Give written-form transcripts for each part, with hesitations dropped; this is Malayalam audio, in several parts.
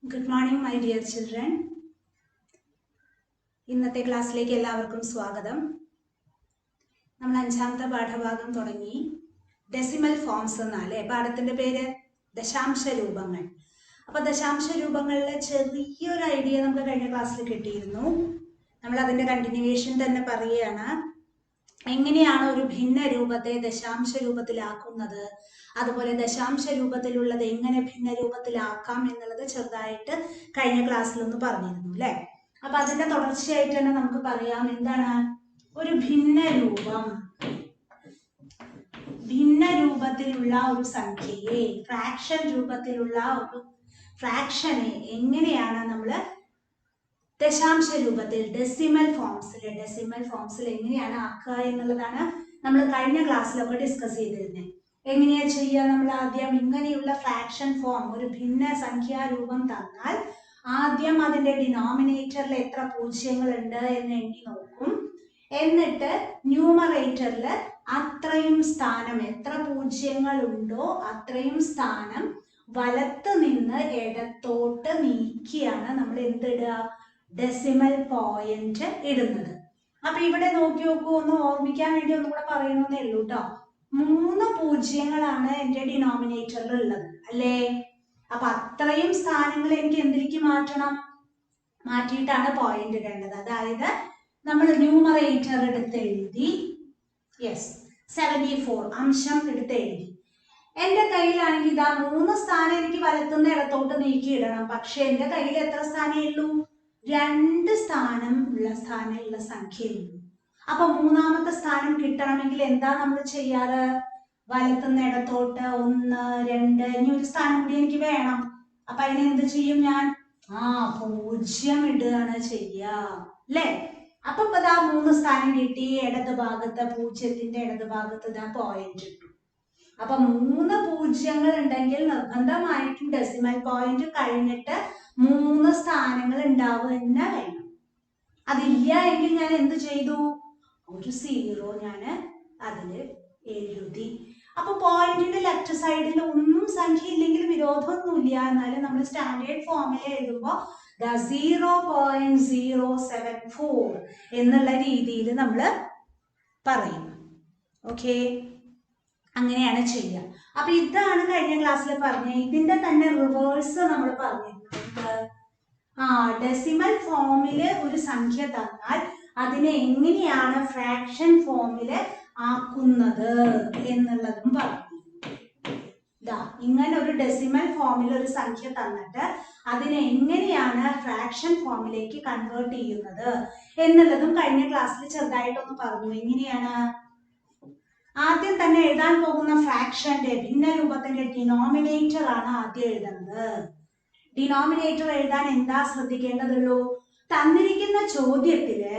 Good morning, my dear children. ഇന്നത്തെ ക്ലാസ്സിലേക്ക് എല്ലാവർക്കും സ്വാഗതം. നമ്മൾ അഞ്ചാമത്തെ പാഠഭാഗം തുടങ്ങി. ഡെസിമൽ ഫോംസ് എന്നല്ലേ പാഠത്തിന്റെ പേര്, ദശാംശ രൂപങ്ങൾ. അപ്പൊ ദശാംശ രൂപങ്ങളിലെ ചെറിയൊരു ഐഡിയ നമുക്ക് കഴിഞ്ഞ ക്ലാസ്സിൽ കിട്ടിയിരുന്നു. നമ്മൾ അതിന്റെ കണ്ടിന്യൂവേഷൻ തന്നെ പറയുകയാണ്. എങ്ങനെയാണ് ഒരു ഭിന്ന രൂപത്തെ ദശാംശ രൂപത്തിലാക്കുന്നത്, അതുപോലെ ദശാംശ രൂപത്തിലുള്ളത് എങ്ങനെ ഭിന്ന രൂപത്തിലാക്കാം എന്നുള്ളത് ചെറുതായിട്ട് കഴിഞ്ഞ ക്ലാസ്സിൽ ഒന്ന് പറഞ്ഞിരുന്നു അല്ലെ. അപ്പൊ അതിന്റെ തുടർച്ചയായിട്ട് തന്നെ നമുക്ക് പറയാം എന്താണ് ഒരു ഭിന്ന രൂപത്തിലുള്ള ഒരു സംഖ്യയെ, ഫ്രാക്ഷൻ രൂപത്തിലുള്ള ഒരു ഫ്രാക്ഷനെ എങ്ങനെയാണ് നമ്മൾ ദശാംശ രൂപത്തിൽ ഡെസിമൽ ഫോംസിൽ എങ്ങനെയാണ് ആക്കുക എന്നുള്ളതാണ് നമ്മൾ കഴിഞ്ഞ ക്ലാസ്സിലൊക്കെ ഡിസ്കസ് ചെയ്തിരുന്നത്. എങ്ങനെയാ ചെയ്യുക? നമ്മൾ ആദ്യം ഇങ്ങനെയുള്ള ഫ്രാക്ഷൻ ഫോം, ഒരു ഭിന്ന സംഖ്യാ രൂപം തന്നാൽ ആദ്യം അതിന്റെ ഡിനോമിനേറ്ററിൽ എത്ര പൂജ്യങ്ങൾ ഉണ്ട് എന്ന് എണ്ണി നോക്കും. എന്നിട്ട് ന്യൂമറേറ്ററിൽ അത്രയും സ്ഥാനം, എത്ര പൂജ്യങ്ങൾ ഉണ്ടോ അത്രയും സ്ഥാനം വലത്ത് നിന്ന് ഇടത്തോട്ട് നീക്കിയാണ് നമ്മൾ എന്തിടുക, ഡെസിമൽ പോയിന്റ് ഇടുന്നത്. അപ്പൊ ഇവിടെ നോക്കി നോക്കൂ, ഒന്ന് ഓർമ്മിക്കാൻ വേണ്ടി ഒന്നുകൂടെ പറയണമെന്നേ ഉള്ളൂ കേട്ടോ. 3 പൂജ്യങ്ങളാണ് എന്റെ ഡിനോമിനേറ്ററിൽ ഉള്ളത് അല്ലേ. അപ്പൊ അത്രയും സ്ഥാനങ്ങൾ എനിക്ക് എന്തിലേക്ക് മാറ്റിയിട്ടാണ് പോയിന്റ് ഇടേണ്ടത്. അതായത് നമ്മൾ ന്യൂമറേറ്റർ എടുത്ത് എഴുതി, 74 അംശം എടുത്ത് എഴുതി. എന്റെ കയ്യിലാണെങ്കിൽ ഇതാ 3 സ്ഥാനം എനിക്ക് വലത്തുനിന്ന് ഇടത്തോട്ട് നീക്കി ഇടണം. പക്ഷെ എന്റെ കയ്യിൽ എത്ര സ്ഥാനമേ ഉള്ളൂ? 2 സ്ഥാനമുള്ള സംഖ്യയുള്ളൂ. അപ്പൊ മൂന്നാമത്തെ സ്ഥാനം കിട്ടണമെങ്കിൽ എന്താ നമ്മൾ ചെയ്യാറ്? വലത്തുനിന്ന് ഇടത്തോട്ട് 1, 2, ഇനി ഒരു സ്ഥാനം കൂടി എനിക്ക് വേണം. അപ്പൊ അതിന് എന്ത് ചെയ്യും ഞാൻ? 0 ഇടുകയാണ് ചെയ്യുക അല്ലേ. അപ്പൊ ഇതാ 3 സ്ഥാനം കിട്ടി. ഇടത് ഭാഗത്ത്, പൂജ്യത്തിന്റെ ഇടത് ഭാഗത്ത് ഇതാ പോയിന്റ് ഇട്ടു. അപ്പൊ 3 പൂജ്യങ്ങൾ ഉണ്ടെങ്കിൽ നിർബന്ധമായിട്ടും ഡെസിമൽ പോയിന്റ് കഴിഞ്ഞിട്ട് 3 സ്ഥാനങ്ങൾ ഉണ്ടാവുക തന്നെ വേണം. അതില്ല എങ്കിൽ ഞാൻ എന്ത് ചെയ്തു? ഒരു 0 ഞാൻ അതില് എഴുതി. അപ്പൊ പോയിന്റിന്റെ ലെഫ്റ്റ് സൈഡിൽ ഒന്നും സംഖ്യ ഇല്ലെങ്കിൽ വിരോധമൊന്നുമില്ല. എന്നാലും നമ്മൾ സ്റ്റാൻഡേർഡ് ഫോമിൽ എഴുതുമ്പോൾ 0.074 എന്നുള്ള രീതിയിൽ നമ്മൾ പറയും. ഓക്കെ, അങ്ങനെയാണ് ചെയ്യുക. അപ്പൊ ഇതാണ് കഴിഞ്ഞ ക്ലാസ്സിൽ പറഞ്ഞത്. ഇതിന്റെ തന്നെ റിവേഴ്സ് നമ്മൾ പറഞ്ഞിരുന്നത്. ഡെസിമൽ ഫോമില് ഒരു സംഖ്യ തന്നാൽ അതിനെ എങ്ങനെയാണ് ഫ്രാക്ഷൻ ഫോമില് ആക്കുന്നത് എന്നുള്ളതും പറഞ്ഞു. ഇങ്ങനെ ഒരു ഡെസിമൽ ഫോമിൽ ഒരു സംഖ്യ തന്നിട്ട് അതിനെ എങ്ങനെയാണ് ഫ്രാക്ഷൻ ഫോമിലേക്ക് കൺവേർട്ട് ചെയ്യുന്നത് എന്നുള്ളതും കഴിഞ്ഞ ക്ലാസ്സിൽ ചെറുതായിട്ടൊന്ന് പറഞ്ഞു. എങ്ങനെയാണ്? ആദ്യം തന്നെ എഴുതാൻ പോകുന്ന ഫ്രാക്ഷന്റെ ഭിന്ന രൂപത്തിന്റെ ഡിനോമിനേറ്റർ ആണ് ആദ്യം എഴുതുന്നത്. ഡിനോമിനേറ്റർ എഴുതാൻ എന്താ ശ്രദ്ധിക്കേണ്ടതുള്ളൂ? തന്നിരിക്കുന്ന ചോദ്യത്തില്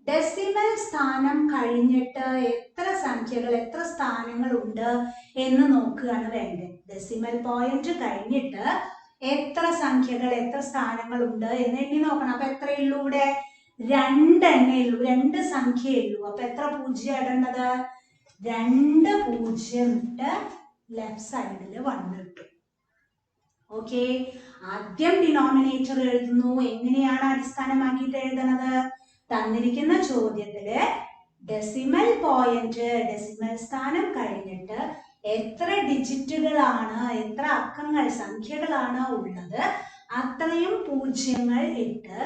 ഡെസിമൽ സ്ഥാനം കഴിഞ്ഞിട്ട് എത്ര സംഖ്യകൾ, എത്ര സ്ഥാനങ്ങൾ ഉണ്ട് എന്ന് നോക്കുകയാണ് വേണ്ടത്. ഡെസിമൽ പോയിന്റ് കഴിഞ്ഞിട്ട് എത്ര സംഖ്യകൾ, എത്ര സ്ഥാനങ്ങൾ ഉണ്ട് എന്ന് എണ്ണി നോക്കണം. അപ്പൊ എത്രയുള്ളൂ? ഇവിടെ 2 എണ്ണേ ഉള്ളൂ, 2 സംഖ്യയേ ഉള്ളൂ. അപ്പൊ എത്ര പൂജ്യം ഇടേണ്ടത്? 2 പൂജ്യം ഇട്ട് ലെഫ്റ്റ് സൈഡിൽ 1 ഇട്ടു. ഓക്കെ, ആദ്യം ഡിനോമിനേറ്റർ എഴുതുന്നു. എങ്ങനെയാണ് അടിസ്ഥാനമാക്കിയിട്ട് എഴുതണത്? തന്നിരിക്കുന്ന ചോദ്യത്തില് ഡെസിമൽ പോയിന്റ്, ഡെസിമൽ സ്ഥാനം കഴിഞ്ഞിട്ട് എത്ര ഡിജിറ്റുകളാണ്, എത്ര അക്കങ്ങൾ, സംഖ്യകളാണ് ഉള്ളത് അത്രയും പൂജ്യങ്ങൾ ഇട്ട്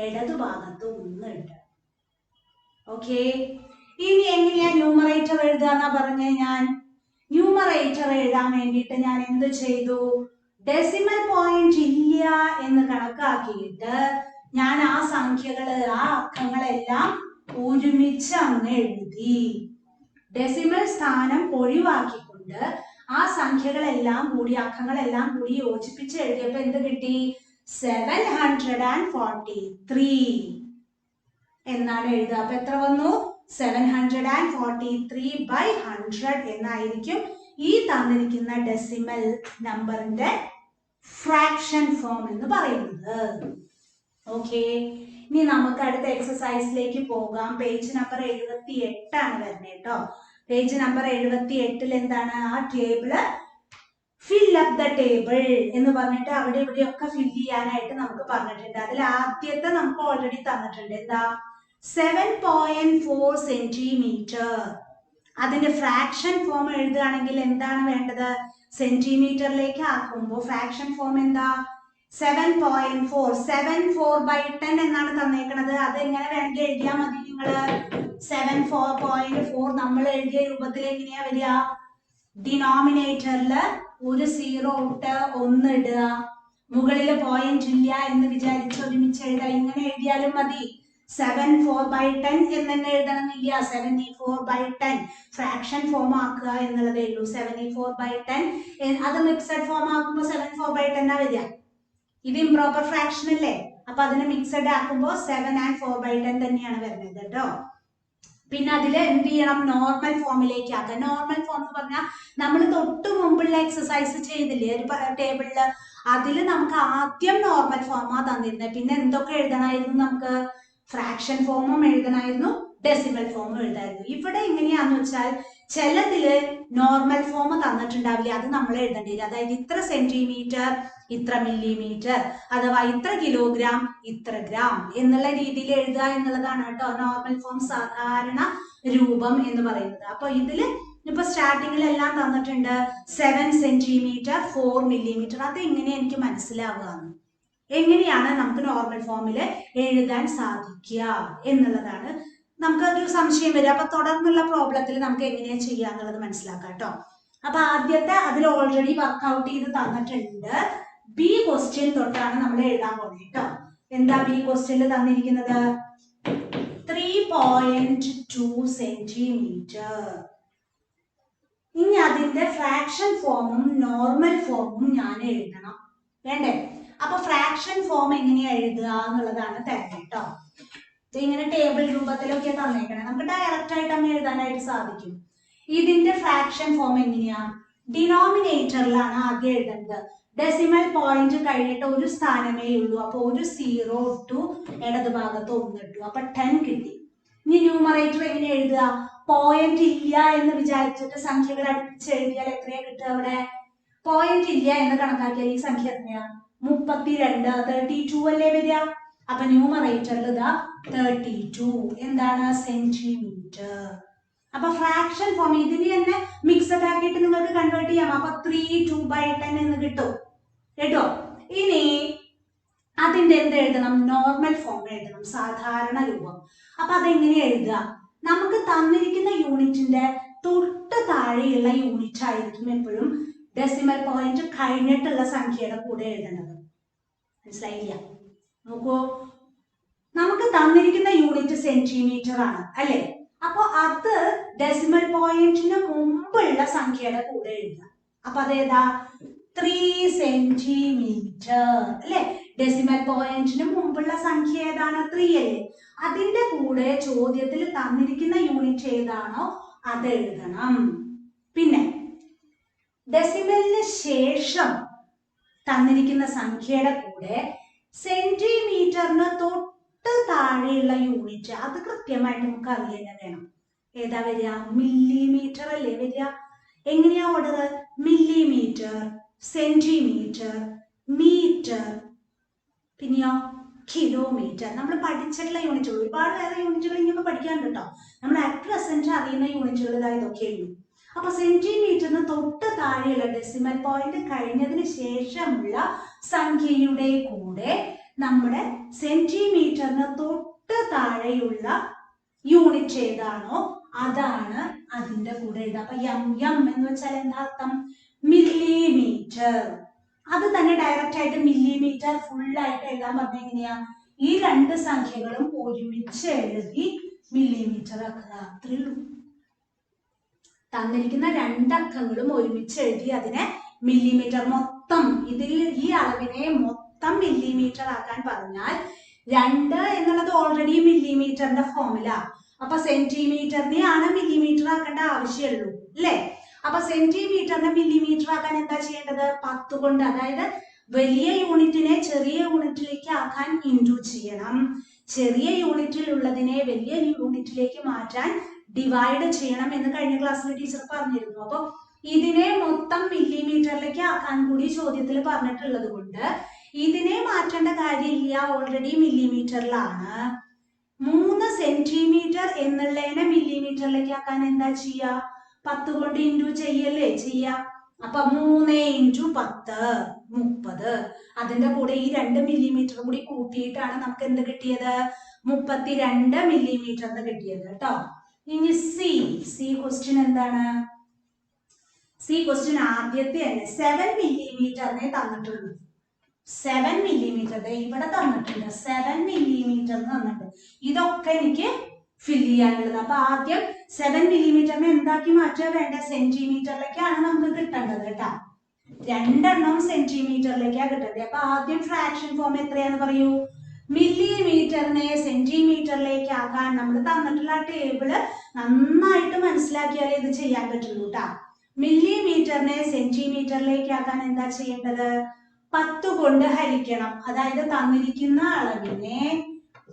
ഇടതുഭാഗത്ത് 1 ഇട്ട്. ഓക്കെ, ഇനി എങ്ങനെയാ ന്യൂമറേറ്റർ എഴുതാന്നാ പറഞ്ഞേ. ഞാൻ ന്യൂമറേറ്റർ എഴുതാൻ വേണ്ടിയിട്ട് ഞാൻ എന്ത് ചെയ്തു? ഡെസിമൽ പോയിന്റ് ഇല്ല എന്ന് കണക്കാക്കിയിട്ട് ഞാൻ ആ സംഖ്യകള്, ആ അക്കങ്ങളെല്ലാം ഒരുമിച്ച് അങ്ങ് എഴുതി. ഡെസിമൽ സ്ഥാനം ഒഴിവാക്കിക്കൊണ്ട് ആ സംഖ്യകളെല്ലാം കൂടി, അക്കങ്ങളെല്ലാം കൂടി യോജിപ്പിച്ച് എഴുതിയപ്പോ എന്ത് കിട്ടി? 743 എന്നാണ് എഴുതുക. അപ്പൊ എത്ര വന്നു? 743/100 എന്നായിരിക്കും ഈ തന്നിരിക്കുന്ന ഡെസിമൽ നമ്പറിന്റെ ഫ്രാക്ഷൻ ഫോം എന്ന് പറയുന്നത്. ഓക്കെ, ഇനി നമുക്ക് അടുത്ത എക്സസൈസിലേക്ക് പോകാം. പേജ് നമ്പർ 78 ആണ് വരുന്നത് കേട്ടോ. പേജ് നമ്പർ 78 എന്താണ്? ആ table fill up the table എന്ന് പറഞ്ഞിട്ട് അവിടെ ഇവിടെയൊക്കെ ഫിൽ ചെയ്യാനായിട്ട് നമുക്ക് പറഞ്ഞിട്ടുണ്ട്. അതിൽ ആദ്യത്തെ നമുക്ക് ഓൾറെഡി തന്നിട്ടുണ്ട്. എന്താ? 7.4 സെന്റിമീറ്റർ. അതിന്റെ ഫ്രാക്ഷൻ ഫോം എഴുതുകയാണെങ്കിൽ എന്താണ് വേണ്ടത്? സെന്റിമീറ്ററിലേക്ക് ആക്കുമ്പോൾ ഫ്രാക്ഷൻ ഫോം എന്താ? 7.4. 7/4 എന്നാണ് തന്നേക്കുന്നത്. അത് എങ്ങനെ വേണമെങ്കിൽ എഴുതിയാൽ മതി. നിങ്ങള് 7.4 നമ്മൾ എഴുതിയ രൂപത്തിൽ എങ്ങനെയാ വരിക? ഡിനോമിനേറ്ററില് ഒരു 0 ഇട്ട് 1 ഇടുക, മുകളില് പോയിന്റ് ഇല്ല എന്ന് വിചാരിച്ച് ഒരുമിച്ച് എഴുതുക. ഇങ്ങനെ എഴുതിയാലും മതി. 7/4 എന്ന് തന്നെ എഴുതണമെന്നില്ല. 74/10 ഫ്രാക്ഷൻ ഫോം ആക്കുക എന്നുള്ളതേ ഉള്ളൂ. 74/10 അത് മിക്സഡ് ഫോം ആക്കുമ്പോൾ 74/10 വരിക. ഇത് ഇംപ്രോപ്പർ ഫ്രാക്ഷൻ അല്ലേ? അപ്പൊ അതിനെ മിക്സഡ് ആക്കുമ്പോൾ 7 and 4/10 തന്നെയാണ് വരുന്നത് കേട്ടോ. പിന്നെ അതിൽ എന്ത് ചെയ്യണം? നോർമൽ ഫോമിലേക്ക് ആക്കാം. നോർമൽ ഫോം എന്ന് പറഞ്ഞാൽ നമ്മൾ തൊട്ട് മുമ്പുള്ള എക്സസൈസ് ചെയ്തില്ലേ ഒരു ടേബിളില്, അതിൽ നമുക്ക് ആദ്യം നോർമൽ ഫോമാ തന്നിരുന്നത്. പിന്നെ എന്തൊക്കെ എഴുതണമായിരുന്നു? നമുക്ക് ഫ്രാക്ഷൻ ഫോമും എഴുതണമായിരുന്നു, ഡെസിമൽ ഫോമും എഴുതായിരുന്നു. ഇവിടെ എങ്ങനെയാന്ന് വെച്ചാൽ ചിലതില് നോർമൽ ഫോം തന്നിട്ടുണ്ടാവില്ല, അത് നമ്മൾ എഴുതേണ്ടി വരും. അതായത് ഇത്ര സെന്റിമീറ്റർ, ഇത്ര മില്ലിമീറ്റർ, അഥവാ ഇത്ര കിലോഗ്രാം, ഇത്ര ഗ്രാം എന്നുള്ള രീതിയിൽ എഴുതുക എന്നുള്ളതാണ് കേട്ടോ നോർമൽ ഫോം, സാധാരണ രൂപം എന്ന് പറയുന്നത്. അപ്പൊ ഇതില് ഇപ്പൊ സ്റ്റാർട്ടിങ്ങിലെല്ലാം തന്നിട്ടുണ്ട് 7 സെന്റിമീറ്റർ 4 മില്ലിമീറ്റർ. അത് എങ്ങനെ എനിക്ക് മനസ്സിലാവുക? എങ്ങനെയാണ് നമുക്ക് നോർമൽ ഫോമിൽ എഴുതാൻ സാധിക്കുക എന്നുള്ളതാണ് നമുക്കൊരു സംശയം വരിക. അപ്പൊ തുടർന്നുള്ള പ്രോബ്ലത്തിൽ നമുക്ക് എങ്ങനെയാ ചെയ്യുക എന്നുള്ളത് മനസ്സിലാക്കാം കേട്ടോ. അപ്പൊ ആദ്യത്തെ അതിൽ ഓൾറെഡി വർക്ക്ഔട്ട് ചെയ്ത് തന്നിട്ടുണ്ട്. ബി ക്വസ്റ്റ്യൻ തൊട്ടാണ് നമ്മൾ എഴുതാൻ പോകുന്നത് കേട്ടോ. എന്താ ബി ക്വസ്റ്റ്യനിൽ തന്നിരിക്കുന്നത്? 3.2 സെന്റിമീറ്റർ. ഇനി അതിന്റെ ഫ്രാക്ഷൻ ഫോമും നോർമൽ ഫോമും ഞാൻ എഴുതണം, വേണ്ടേ? അപ്പൊ ഫ്രാക്ഷൻ ഫോം എങ്ങനെയാ എഴുതുക എന്നുള്ളതാണ് തരുന്നത് കേട്ടോ. ഇങ്ങനെ ടേബിൾ രൂപത്തിലൊക്കെ തന്നേക്കണേ, നമുക്ക് ഡയറക്റ്റ് ആയിട്ട് അങ്ങ് എഴുതാനായിട്ട് സാധിക്കും. ഇതിന്റെ ഫ്രാക്ഷൻ ഫോം എങ്ങനെയാ? ഡിനോമിനേറ്ററിലാണ് ആദ്യം എഴുതേണ്ടത്. ഡെസിമൽ പോയിന്റ് കഴിഞ്ഞിട്ട് ഒരു സ്ഥാനമേ ഉള്ളൂ. അപ്പൊ ഒരു 0 ഇട്ടു, ഇടതുഭാഗത്ത് 1 ഇട്ടു, അപ്പൊ 10 കിട്ടി. ഇനി ന്യൂമറേറ്റർ എങ്ങനെ എഴുതുക? പോയിന്റ് ഇല്ല എന്ന് വിചാരിച്ചിട്ട് സംഖ്യകൾ അടുപ്പിച്ച് എഴുതിയാൽ എത്രയാ കിട്ടുക? അവിടെ പോയിന്റ് ഇല്ല എന്ന് കണക്കാക്കിയാൽ ഈ സംഖ്യ എത്രയാ? 32, 32 അല്ലേ വരിക? അപ്പൊ ന്യൂമറേറ്ററിൽ ഇതാ 32 എന്താണ്? സെന്റിമീറ്റർ. അപ്പൊ ഫ്രാക്ഷൻ ഫോം ഇതിന് തന്നെ മിക്സഡ് ആക്കിയിട്ട് നിങ്ങൾക്ക് കൺവേർട്ട് ചെയ്യാം. അപ്പൊ 3/2 എന്ന് കിട്ടും കേട്ടോ. ഇനി അതിന്റെ എന്ത് എഴുതണം? നോർമൽ ഫോം എഴുതണം, സാധാരണ രൂപം. അപ്പൊ അതെങ്ങനെ എഴുതുക? നമുക്ക് തന്നിരിക്കുന്ന യൂണിറ്റിന്റെ തൊട്ട് താഴെയുള്ള യൂണിറ്റ് ആയിരിക്കും എപ്പോഴും ഡെസിമൽ പോയിന്റ് കഴിഞ്ഞിട്ടുള്ള സംഖ്യയുടെ കൂടെ എഴുതേണ്ടത്. മനസ്സിലായില്ല? നോക്കൂ, നമുക്ക് തന്നിരിക്കുന്ന യൂണിറ്റ് സെന്റിമീറ്റർ ആണ് അല്ലെ? അപ്പൊ അത് ഡെസിമൽ പോയിന്റിന് മുമ്പുള്ള സംഖ്യയുടെ കൂടെ എഴുതുക. അപ്പൊ അതേതാ? 3 സെന്റിമീറ്റർ അല്ലെ? ഡെസിമൽ പോയിന്റിന് മുമ്പുള്ള സംഖ്യ ഏതാണ്? 3 അല്ലേ? അതിന്റെ കൂടെ ചോദ്യത്തിൽ തന്നിരിക്കുന്ന യൂണിറ്റ് ഏതാണോ അത് എഴുതണം. പിന്നെ ഡെസിമലിന് ശേഷം തന്നിരിക്കുന്ന സംഖ്യയുടെ കൂടെ സെന്റിമീറ്ററിന് തൊട്ട് താഴെയുള്ള യൂണിറ്റ് അത് കൃത്യമായിട്ട് നമുക്ക് അറിയാൻ വേണം. ഏതാ വരിക? മില്ലിമീറ്റർ അല്ലേ വരിക? എങ്ങനെയാ ഓർഡർ? മില്ലിമീറ്റർ, സെന്റിമീറ്റർ, മീറ്റർ, പിന്നെയോ കിലോമീറ്റർ. നമ്മൾ പഠിച്ചിട്ടുള്ള യൂണിറ്റുകൾ, ഒരുപാട് വേറെ യൂണിറ്റുകൾ ഇനിയൊക്കെ പഠിക്കാനുണ്ട് കേട്ടോ. നമ്മൾ അറ്റ് പ്രസന്റ് അറിയുന്ന യൂണിറ്റുകൾ ഇതൊക്കെ ഉള്ളൂ. അപ്പൊ സെന്റിമീറ്ററിന് തൊട്ട് താഴെയുള്ള ഡെസിമൽ പോയിന്റ് കഴിഞ്ഞതിന് ശേഷമുള്ള സംഖ്യയുടെ കൂടെ നമ്മുടെ സെന്റിമീറ്ററിന് തൊട്ട് താഴെയുള്ള യൂണിറ്റ് ഏതാണോ അതാണ് അതിന്റെ കൂടെ എഴുതുക. അപ്പൊ എം എന്ന് വെച്ചാൽ എന്താ അർത്ഥം? മില്ലിമീറ്റർ. അത് തന്നെ ഡയറക്റ്റ് ആയിട്ട് മില്ലിമീറ്റർ ഫുൾ ആയിട്ട് എഴുതാൻ പറഞ്ഞ എങ്ങനെയാ? ഈ രണ്ട് സംഖ്യകളും ഒരുമിച്ച് എഴുതി മില്ലിമീറ്റർ ആക്കുക. അത്രേ ഉള്ളൂ. തന്നിരിക്കുന്ന രണ്ടക്കങ്ങളും ഒരുമിച്ച് എഴുതി അതിനെ മില്ലിമീറ്റർ മൊത്തം ഇതിൽ ഈ അളവിനെ മൊത്തം മില്ലിമീറ്റർ ആക്കാൻ പറഞ്ഞാൽ 2 എന്നുള്ളത് ഓൾറെഡി മില്ലിമീറ്ററിന്റെ ഫോമില. അപ്പൊ സെന്റിമീറ്ററിനെ ആണ് മില്ലിമീറ്റർ ആക്കേണ്ട ആവശ്യമുള്ളൂ അല്ലേ? അപ്പൊ സെന്റിമീറ്ററിനെ മില്ലിമീറ്റർ ആക്കാൻ എന്താ ചെയ്യേണ്ടത്? 10 കൊണ്ട്, അതായത് വലിയ യൂണിറ്റിനെ ചെറിയ യൂണിറ്റിലേക്ക് ആക്കാൻ ഇൻറ്റു ചെയ്യണം. ചെറിയ യൂണിറ്റിൽ ഉള്ളതിനെ വലിയ യൂണിറ്റിലേക്ക് മാറ്റാൻ ഡിവൈഡ് ചെയ്യണം എന്ന് കഴിഞ്ഞ ക്ലാസ്സിൽ ടീച്ചർ പറഞ്ഞിരുന്നു. അപ്പൊ ഇതിനെ മൊത്തം മില്ലിമീറ്ററിലേക്ക് ആക്കാൻ കൂടി ചോദ്യത്തിൽ പറഞ്ഞിട്ടുള്ളത് കൊണ്ട് ഇതിനെ മാറ്റേണ്ട കാര്യമില്ല, ഓൾറെഡി മില്ലിമീറ്ററിലാണ്. 3 സെന്റിമീറ്റർ എന്നുള്ളതിനെ മില്ലിമീറ്ററിലേക്ക് ആക്കാൻ എന്താ ചെയ്യാ? 10 കൊണ്ട് ഇൻറ്റു ചെയ്യല്ലേ ചെയ്യാ. അപ്പൊ 3 × 10 30. അതിന്റെ കൂടെ ഈ 2 മില്ലിമീറ്റർ കൂടി കൂട്ടിയിട്ടാണ് നമുക്ക് എന്ത് കിട്ടിയത്? 32 മില്ലിമീറ്റർ എന്ന് കിട്ടിയത് കേട്ടോ. ഇനി സി ക്വസ്റ്റ്യൻ എന്താണ്? സി ക്വസ്റ്റ്യൻ ആദ്യത്തെ തന്നെ 7 മില്ലിമീറ്ററിനെ തന്നിട്ടുള്ളൂ. 7 മില്ലിമീറ്റർ ഇവിടെ തന്നിട്ടുണ്ട്. 7 മില്ലിമീറ്റർ തന്നിട്ടുണ്ട്. ഇതൊക്കെ എനിക്ക് ഫില്ല് ചെയ്യാനുള്ളത്. അപ്പൊ ആദ്യം 7 മില്ലിമീറ്ററിനെ എന്താക്കി മാറ്റുക? വേണ്ട സെന്റിമീറ്ററിലേക്കാണ് നമുക്ക് കിട്ടേണ്ടത് കേട്ടോ. 2 സെന്റിമീറ്ററിലേക്കാണ് കിട്ടേണ്ടത്. അപ്പൊ ആദ്യം ഫ്രാക്ഷൻ ഫോം എത്രയാന്ന് പറയൂ? മില്ലിമീറ്ററിനെ സെന്റിമീറ്ററിലേക്ക് ആക്കാൻ നമ്മൾ തന്നിട്ടുള്ള ടേബിള് നന്നായിട്ട് മനസ്സിലാക്കിയാലേ ഇത് ചെയ്യാൻ പറ്റുള്ളൂ കേട്ടോ. മില്ലിമീറ്ററിനെ സെന്റിമീറ്ററിലേക്ക് ആക്കാൻ എന്താ ചെയ്യേണ്ടത്? 10 കൊണ്ട് ഹരിക്കണം. അതായത് തന്നിരിക്കുന്ന അളവിനെ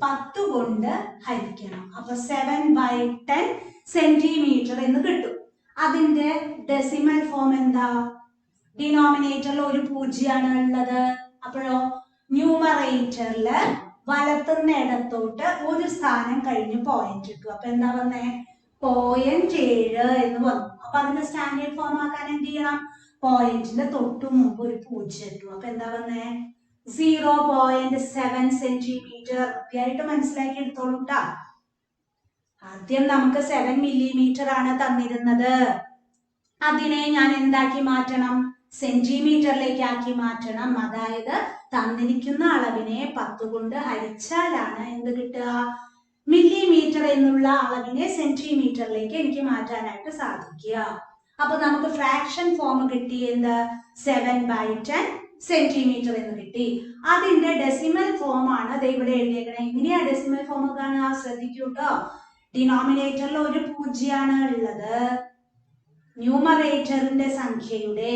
10 കൊണ്ട് ഹരിക്കണം. അപ്പൊ 7/10 സെന്റിമീറ്റർ എന്ന് കിട്ടും. അതിന്റെ ഡെസിമൽ ഫോം എന്താ? ഡിനോമിനേറ്ററിൽ ഒരു 0 ഉള്ളത്. അപ്പോഴോ ന്യൂമറേറ്ററില് വലത്തുനിന്ന് ഇടത്തോട്ട് ഒരു സ്ഥാനം കഴിഞ്ഞ് പോയിന്റ് ഇട്ടു. അപ്പൊ എന്താ വന്നേ? 0.7 എന്ന് വന്നു. അപ്പൊ അതിന്റെ സ്റ്റാൻഡേർഡ് ഫോം ആക്കാൻ എന്ത് ചെയ്യണം? പോയിന്റിന്റെ തൊട്ടു മുമ്പ് ഒരു 0 ഇട്ടു. അപ്പൊ എന്താ വന്നേ? 0.7 സെന്റിമീറ്റർ. വൃത്തിയായിട്ട് മനസ്സിലാക്കി എടുത്തോളൂ ട്ടാ. ആദ്യം നമുക്ക് 7 മില്ലിമീറ്റർ ആണ് തന്നിരുന്നത്. അതിനെ ഞാൻ എന്താക്കി മാറ്റണം? സെന്റിമീറ്ററിലേക്ക് ആക്കി മാറ്റണം. അതായത് തന്നിരിക്കുന്ന അളവിനെ 10 കൊണ്ട് ഹരിച്ചാലാണ് എന്ത് കിട്ടുക? മില്ലിമീറ്റർ എന്നുള്ള അളവിനെ സെന്റിമീറ്ററിലേക്ക് എനിക്ക് മാറ്റാനായിട്ട് സാധിക്കുക. അപ്പൊ നമുക്ക് ഫ്രാക്ഷൻ ഫോം കിട്ടി. എന്ത്? 7/10 സെന്റിമീറ്റർ എന്ന് കിട്ടി. അതിന്റെ ഡെസിമൽ ഫോം ആണ് ഇവിടെ എഴുതിയേക്കണേ. എങ്ങനെയാ ഡെസിമൽ ഫോം കാണുക? ശ്രദ്ധിക്കൂ കേട്ടോ. ഡിനോമിനേറ്ററിൽ ഒരു 0 ഉള്ളത്. ന്യൂമറേറ്ററിന്റെ സംഖ്യയുടെ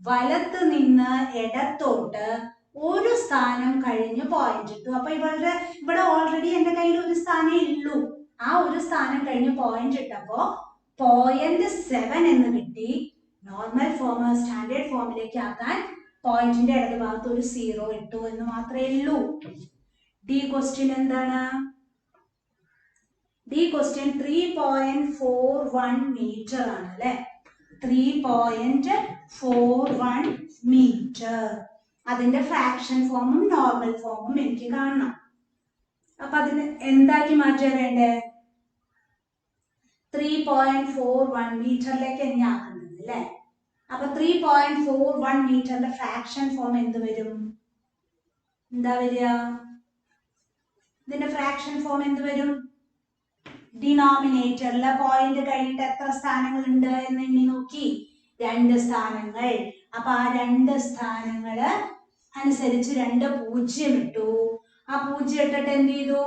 വലത്ത് നിന്ന് ഇടത്തോട്ട് ഒരു സ്ഥാനം കഴിഞ്ഞ് പോയിന്റ് ഇട്ടു. അപ്പൊ ഇവിടെ ഓൾറെഡി എന്റെ കയ്യിൽ ഒരു സ്ഥാനേ ഉള്ളൂ. ആ ഒരു സ്ഥാനം കഴിഞ്ഞ് പോയിന്റ് ഇട്ടപ്പോ 0.7 എന്ന് കിട്ടി. നോർമൽ ഫോം സ്റ്റാൻഡേർഡ് ഫോമിലേക്ക് ആക്കാൻ പോയിന്റിന്റെ ഇടത് ഭാഗത്ത് ഒരു 0 ഇട്ടു എന്ന് മാത്രമേ ഉള്ളൂ. ഡി ക്വസ്റ്റ്യൻ എന്താണ്? ഡി ക്വസ്റ്റ്യൻ 3.41 മീറ്റർ ആണ് അല്ലെ. 3.41 മീറ്റർ. അതിന്റെ ഫ്രാക്ഷൻ ഫോമും നോർമൽ ഫോമും എനിക്ക് കാണണം. അപ്പൊ അതിന് എന്താക്കി മാറ്റാൻ വേണ്ടേ? 3.41 മീറ്ററിലേക്ക് എന്നെ ആക്കുന്നത് അല്ലെ. അപ്പൊ 3.41 മീറ്ററിന്റെ ഫ്രാക്ഷൻ ഫോം എന്ത് വരും? എന്താ വരിക? ഇതിന്റെ ഫ്രാക്ഷൻ ഫോം എന്ത് വരും? ഡിനോമിനേറ്ററിലെ പോയിന്റ് കഴിഞ്ഞിട്ട് എത്ര സ്ഥാനങ്ങൾ ഉണ്ട് എന്ന് എണ്ണി നോക്കി. 2 സ്ഥാനങ്ങൾ. അപ്പൊ ആ 2 സ്ഥാനങ്ങള് അനുസരിച്ച് 2 0 ഇട്ടു. ആ 0 ഇട്ടിട്ട് എന്ത് ചെയ്തു?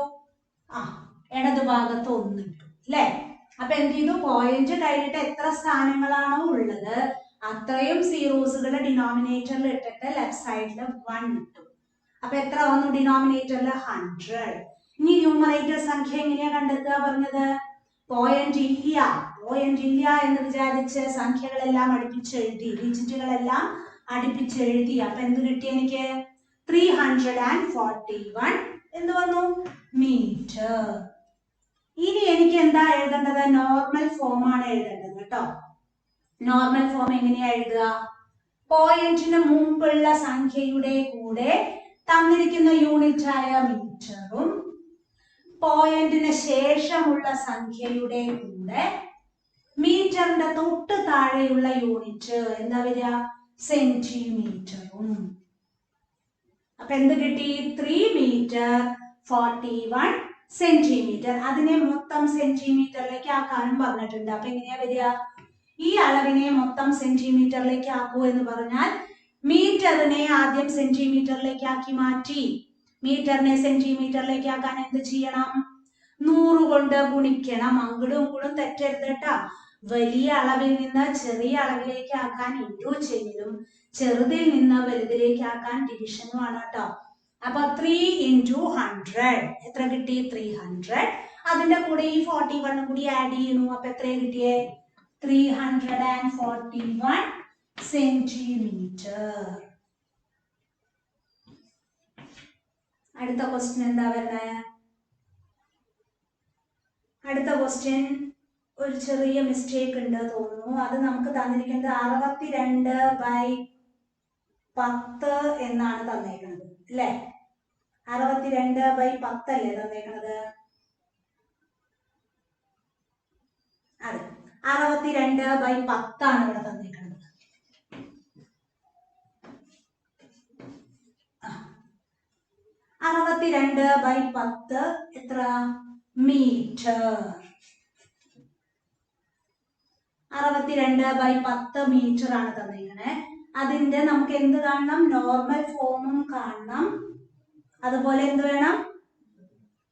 ഇടതുഭാഗത്ത് 1 ഇട്ടു അല്ലെ. അപ്പൊ എന്ത് ചെയ്തു? പോയിന്റ് കഴിഞ്ഞിട്ട് എത്ര സ്ഥാനങ്ങളാണോ ഉള്ളത് അത്രയും സീറോസുകൾ ഡിനോമിനേറ്ററിൽ ഇട്ടിട്ട് ലെഫ്റ്റ് സൈഡിൽ 1 ഇട്ടു. അപ്പൊ എത്ര വന്നു ഡിനോമിനേറ്ററിൽ? 100. ഇനി ന്യൂമറേറ്റർ സംഖ്യ എങ്ങനെയാ കണ്ടെത്തുക പറഞ്ഞത്? പോയിന്റ് ഇല്ല എന്ന് വിചാരിച്ച് സംഖ്യകളെല്ലാം അടുപ്പിച്ചെഴുതി, ഡിജിറ്റുകളെല്ലാം അടുപ്പിച്ചെഴുതി. അപ്പൊ എന്ത് കിട്ടി എനിക്ക്? 341 എന്ത് വന്നു? മീറ്റർ. ഇനി എനിക്ക് എന്താ എഴുതേണ്ടത്? നോർമൽ ഫോം ആണ് എഴുതേണ്ടത് കേട്ടോ. നോർമൽ ഫോം എങ്ങനെയാ എഴുതുക? പോയിന്റിന് മുമ്പുള്ള സംഖ്യയുടെ കൂടെ തന്നിരിക്കുന്ന യൂണിറ്റ് ആയ മീറ്ററും പോയിന്റിന് ശേഷമുള്ള സംഖ്യയുടെ കൂടെ മീറ്ററിന്റെ തൊട്ട് താഴെയുള്ള യൂണിറ്റ് എന്താ വരിക? സെന്റിമീറ്ററും. അപ്പൊ എന്ത് കിട്ടി? 3 m 41 സെന്റിമീറ്റർ. അതിനെ മൊത്തം സെന്റിമീറ്ററിലേക്ക് ആക്കാനും പറഞ്ഞിട്ടുണ്ട്. അപ്പൊ എങ്ങനെയാ വരിക? ഈ അളവിനെ മൊത്തം സെന്റിമീറ്ററിലേക്ക് ആക്കൂ എന്ന് പറഞ്ഞാൽ മീറ്ററിനെ ആദ്യം സെന്റിമീറ്ററിലേക്ക് ആക്കി മാറ്റി. മീറ്ററിനെ സെന്റിമീറ്ററിലേക്ക് ആക്കാൻ എന്ത് ചെയ്യണം? 100 കൊണ്ട് ഗുണിക്കണം. അങ്ങോട്ടും ഇങ്ങോട്ടും തെറ്റരുത് കേട്ടാ. വലിയ അളവിൽ നിന്ന് ചെറിയ അളവിലേക്ക് ആക്കാൻ ഇൻറ്റു ചെയ്യലും ചെറുതിൽ നിന്ന് വലുതിലേക്ക് ആക്കാൻ ഡിവിഷനുമാണ് കേട്ടോ. അപ്പൊ 3 × 100 എത്ര കിട്ടി? 300. അതിന്റെ കൂടെ ഈ 41 കൂടി ആഡ് ചെയ്യുന്നു. അപ്പൊ എത്രയാ കിട്ടിയേ? 341 സെന്റിമീറ്റർ. അടുത്ത ക്വസ്റ്റ്യൻ എന്താ വരുന്നത്? അടുത്ത ക്വസ്റ്റ്യൻ ഒരു ചെറിയ മിസ്റ്റേക്ക് ഉണ്ട് തോന്നുന്നു. അത് നമുക്ക് തന്നിരിക്കുന്നത് 62/10 എന്നാണ് തന്നേക്കുന്നത് അല്ലേ? 62/10 അല്ലേ തന്നേക്കുന്നത്? അതെ, 62/10 ആണ് ഇവിടെ തന്നേക്കുന്നത്. 62/10 എത്ര മീറ്റർ? 62/10 മീറ്റർ ആണ് തന്നിരിക്കണേ. അതിന്റെ നമുക്ക് എന്ത് കാണണം? നോർമൽ ഫോമും കാണണം, അതുപോലെ എന്ത് വേണം?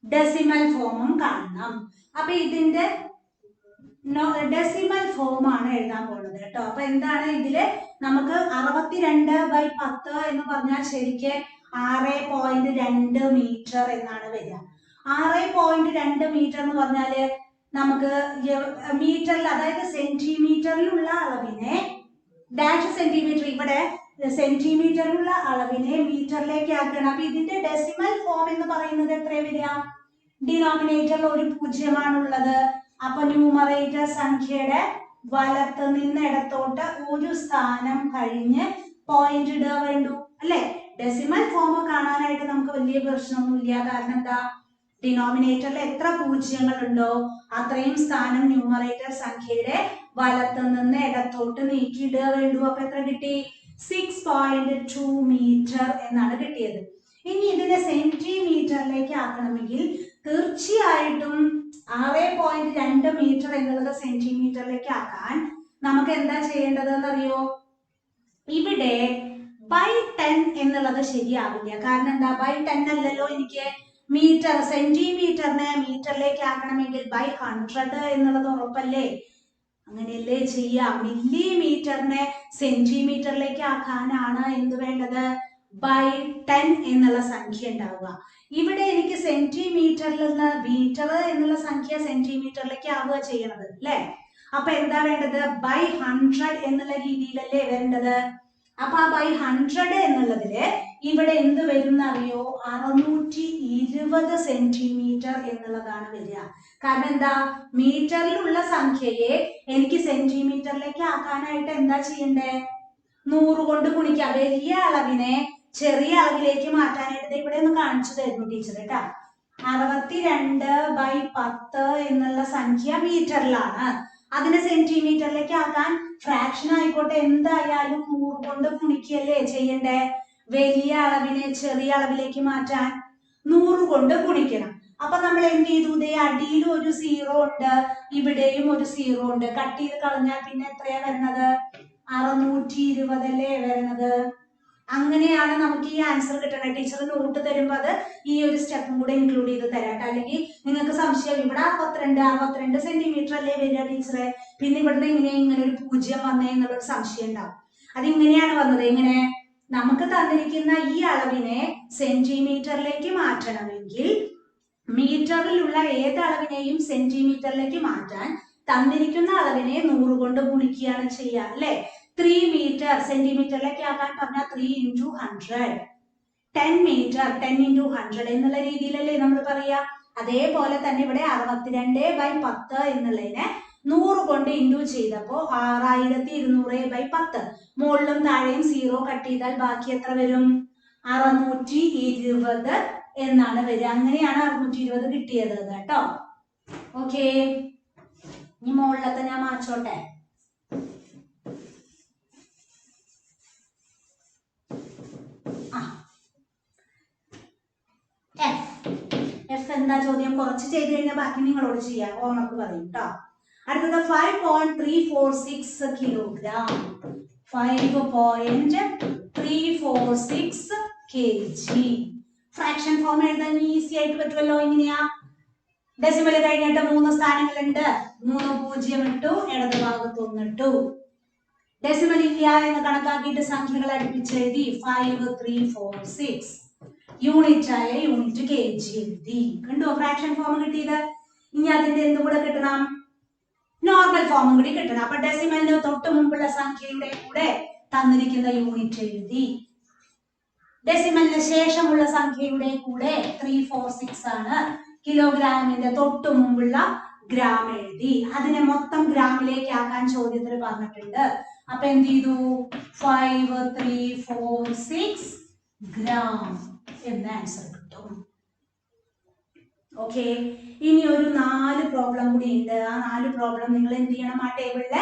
ഡെസിമൽ ഫോമും കാണണം. അപ്പൊ ഇതിന്റെ ഡെസിമൽ ഫോം ആണ് എഴുതാൻ പോകുന്നത് കേട്ടോ. അപ്പൊ എന്താണ് ഇതില് നമുക്ക് 62/10 എന്ന് പറഞ്ഞാൽ ശരിക്ക് 6.2 മീറ്റർ എന്നാണ് വരിക. 6.2 മീറ്റർ എന്ന് പറഞ്ഞാല് നമുക്ക് മീറ്ററിൽ, അതായത് സെന്റിമീറ്ററിലുള്ള അളവിനെ ഡാഷ് സെന്റിമീറ്റർ, ഇവിടെ സെന്റിമീറ്ററിലുള്ള അളവിനെ മീറ്ററിലേക്ക് ആക്കണം. അപ്പൊ ഇതിന്റെ ഡെസിമൽ ഫോം എന്ന് പറയുന്നത് എത്ര വരിക? ഡിനോമിനേറ്ററിൽ ഒരു 0 ആണുള്ളത്. അപ്പൊ ന്യൂമറേറ്റർ സംഖ്യയുടെ വലത്ത് നിന്ന് ഇടത്തോട്ട് ഒരു സ്ഥാനം കഴിഞ്ഞ് പോയിന്റ് ഇടുക വേണ്ടു അല്ലെ? ഡെസിമൽ ഫോം കാണാനായിട്ട് നമുക്ക് വലിയ പ്രശ്നമൊന്നുമില്ല. കാരണം എന്താ? ഡിനോമിനേറ്ററിൽ എത്ര 0 ഉണ്ടോ അത്രയും സ്ഥാനം ന്യൂമറേറ്റർ സംഖ്യയുടെ വലത്ത് നിന്ന് ഇടത്തോട്ട് നീക്കിയിടുക വേണ്ടു. അപ്പൊ എത്ര കിട്ടി? 6.2 മീറ്റർ എന്നാണ് കിട്ടിയത്. ഇനി ഇതിനെ സെന്റിമീറ്ററിലേക്ക് ആക്കണമെങ്കിൽ തീർച്ചയായിട്ടും 6.2 മീറ്റർ എന്നുള്ളത് സെന്റിമീറ്ററിലേക്ക് ആക്കാൻ നമുക്ക് എന്താ ചെയ്യേണ്ടതെന്ന് അറിയോ? ഇവിടെ by10 എന്നുള്ളത് ശരിയാവില്ല. കാരണം എന്താ? by10 അല്ലല്ലോ എനിക്ക് മീറ്റർ, സെന്റിമീറ്ററിനെ മീറ്ററിലേക്ക് ആക്കണമെങ്കിൽ by100 എന്നുള്ളത് ഉറപ്പല്ലേ? അങ്ങനെയല്ലേ ചെയ്യാം. മില്ലിമീറ്ററിനെ സെന്റിമീറ്ററിലേക്ക് ആക്കാനാണ് എന്ത് വേണ്ടത്? by10 എന്നുള്ള സംഖ്യ ഉണ്ടാവുക. ഇവിടെ എനിക്ക് സെന്റിമീറ്ററിൽ നിന്ന് മീറ്റർ എന്നുള്ള സംഖ്യ സെന്റിമീറ്ററിലേക്ക് ആവുക ചെയ്യണത് അല്ലെ? അപ്പൊ എന്താ വേണ്ടത്? by100 എന്നുള്ള രീതിയിലല്ലേ വരേണ്ടത്. അപ്പൊ ആ by100 എന്നുള്ളതില് ഇവിടെ എന്ത് വരും അറിയോ? 620 സെന്റിമീറ്റർ എന്നുള്ളതാണ് വരിക. കാരണം എന്താ? മീറ്ററിലുള്ള സംഖ്യയെ എനിക്ക് സെന്റിമീറ്ററിലേക്ക് ആക്കാനായിട്ട് എന്താ ചെയ്യണ്ടേ? 100 കൊണ്ട് ഗുണിക്കുക. വലിയ അളവിനെ ചെറിയ അളവിലേക്ക് മാറ്റാനായിട്ട് ഇവിടെ ഒന്ന് കാണിച്ചു തരുന്നു ടീച്ചർ കേട്ടാ. 62/10 എന്നുള്ള സംഖ്യ മീറ്ററിലാണ്. അതിനെ സെന്റിമീറ്ററിലേക്ക് ആക്കാൻ ഫ്രാക്ഷൻ ആയിക്കോട്ടെ എന്തായാലും 100 കൊണ്ട് ഗുണിക്കല്ലേ ചെയ്യണ്ടേ? വലിയ അളവിനെ ചെറിയ അളവിലേക്ക് മാറ്റാൻ 100 കൊണ്ട് ഗുണിക്കണം. അപ്പൊ നമ്മൾ എന്ത് ചെയ്തു? ഇതേ അടിയിലും ഒരു 0 ഉണ്ട്, ഇവിടെയും ഒരു 0 ഉണ്ട്. കട്ട് ചെയ്ത് കളഞ്ഞാൽ പിന്നെ എത്രയാ വരുന്നത്? 620 അല്ലേ വരുന്നത്. അങ്ങനെയാണ് നമുക്ക് ഈ ആൻസർ കിട്ടണത്. ടീച്ചർ നോട്ട് തരുമ്പോൾ അത് ഈ ഒരു സ്റ്റെപ്പും കൂടെ ഇൻക്ലൂഡ് ചെയ്ത് തരാട്ടോ. അല്ലെങ്കിൽ നിങ്ങൾക്ക് സംശയം, ഇവിടെ 62 സെന്റിമീറ്റർ അല്ലേ വരിക ടീച്ചറെ, പിന്നെ ഇവിടുന്ന് ഇങ്ങനെ ഒരു 0 വന്നേ എന്നുള്ളൊരു സംശയം ഉണ്ടാവും. അതിങ്ങനെയാണ് വന്നത്. എങ്ങനെ? നമുക്ക് തന്നിരിക്കുന്ന ഈ അളവിനെ സെന്റിമീറ്ററിലേക്ക് മാറ്റണമെങ്കിൽ മീറ്ററിലുള്ള ഏത് അളവിനെയും സെന്റിമീറ്ററിലേക്ക് മാറ്റാൻ തന്നിരിക്കുന്ന അളവിനെ 100 കൊണ്ട് ഗുണിക്കുകയാണ് ചെയ്യുക അല്ലെ? 3 മീറ്റർ സെന്റിമീറ്ററിലേക്ക് ആക്കാൻ പറഞ്ഞാൽ 3 × 100, 10 മീറ്റർ 10 × 100 എന്നുള്ള രീതിയിലല്ലേ നമ്മൾ പറയാ. അതേപോലെ തന്നെ ഇവിടെ 62/10 എന്നുള്ളതിനെ 100 കൊണ്ട് ഇൻറ്റു ചെയ്തപ്പോ 6200/10. മുകളിലും താഴെയും 0 കട്ട് ചെയ്താൽ ബാക്കി എത്ര വരും? 620 എന്നാണ് വരിക. അങ്ങനെയാണ് 620 കിട്ടിയത് കേട്ടോ. ഓക്കെ, ഇനി മുകളിലത്തെ ഞാൻ മാച്ചോട്ടെ. എഫ് എന്താ ചോദ്യം? കുറച്ച് ചെയ്ത് കഴിഞ്ഞാൽ ബാക്കി നിങ്ങളോട് ചെയ്യാം, ഹോംവർക്ക് പറയും കേട്ടോ. അടുത്തത് 5.346 കിലോഗ്രാം. 5.346 kg. ഫ്രാക്ഷൻ ഫോം എഴുതാൻ ഈസി ആയിട്ട് പറ്റുമല്ലോ. എങ്ങനെയാ? ഡെസിമൽ കഴിഞ്ഞിട്ട് 3 സ്ഥാനങ്ങളുണ്ട്. 3 0 ഇട്ടു, ഇടത് ഭാഗത്ത് 1 ഇട്ടു. ഡെസിമൽ ഇല്ല എന്ന് കണക്കാക്കിയിട്ട് സംഖ്യകൾ അടുപ്പിച്ച് എഴുതി. 5346 യൂണിറ്റ് ആയ യൂണിറ്റ് kg എഴുതി. കണ്ടോ ഫ്രാക്ഷൻ ഫോം കിട്ടിയത്? ഇനി അതിന്റെ എന്തുകൂടെ കിട്ടണം? നോർമൽ ഫോമും കൂടി കിട്ടണം. അപ്പൊ ഡെസിമലിന് തൊട്ട് മുമ്പുള്ള സംഖ്യയുടെ കൂടെ തന്നിരിക്കുന്ന യൂണിറ്റ് എഴുതി, ഡെസിമലിന് ശേഷമുള്ള സംഖ്യയുടെ കൂടെ 346 ആണ്, കിലോഗ്രാമിന്റെ തൊട്ട് മുമ്പുള്ള ഗ്രാം എഴുതി, അതിനെ മൊത്തം ഗ്രാമിലേക്ക് ആക്കാൻ ചോദ്യത്തിൽ പറഞ്ഞിട്ടുണ്ട്. അപ്പൊ എന്ത് ചെയ്തു? 5346 ഗ്രാം എന്ന ആൻസർ കിട്ടും. ഓക്കെ, ഇനി ഒരു 4 പ്രോബ്ലം കൂടി ഉണ്ട്. ആ 4 പ്രോബ്ലം നിങ്ങൾ എന്ത് ചെയ്യണം? ആ ടേബിളില്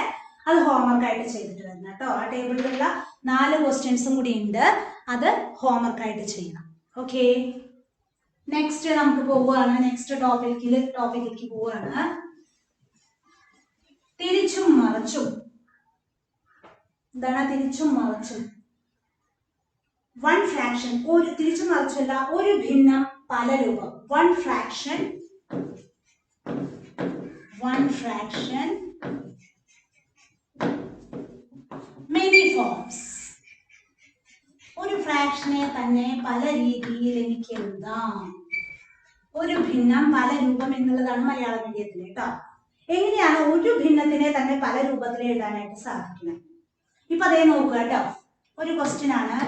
അത് ഹോംവർക്ക് ആയിട്ട് ചെയ്തിട്ട് വരണം കേട്ടോ. ആ ടേബിളിലുള്ള 4 ക്വസ്റ്റ്യൻസും കൂടി ഉണ്ട്, അത് ഹോംവർക്ക് ആയിട്ട് ചെയ്യണം. ഓക്കെ, നെക്സ്റ്റ് നമുക്ക് പോവുകയാണ്. നെക്സ്റ്റ് ടോപ്പിക്കിലേക്ക് പോവുകയാണ്. തിരിച്ചും മറിച്ചും. എന്താണ് തിരിച്ചും മറിച്ചും? വൺ ഫ്രാക്ഷൻ, ഒരു തിരിച്ചും മറിച്ചല്ല, ഒരു ഭിന്നം പല രൂപം. One fraction many forms. ഒരു ഫ്രാക്ഷനെ തന്നെ പല രീതിയിൽ എനിക്ക് എഴുതാം. ഒരു ഭിന്നം പല രൂപം എന്നുള്ളതാണ് മലയാള മീഡിയത്തിൽ കേട്ടോ. എങ്ങനെയാണ് ഒരു ഭിന്നത്തിനെ തന്നെ പല രൂപത്തിൽ എഴുതാനായിട്ട് സാധിക്കുന്നത്? ഇപ്പൊ അതേ നോക്കുക കേട്ടോ. ഒരു ക്വസ്റ്റ്യൻ ആണ്,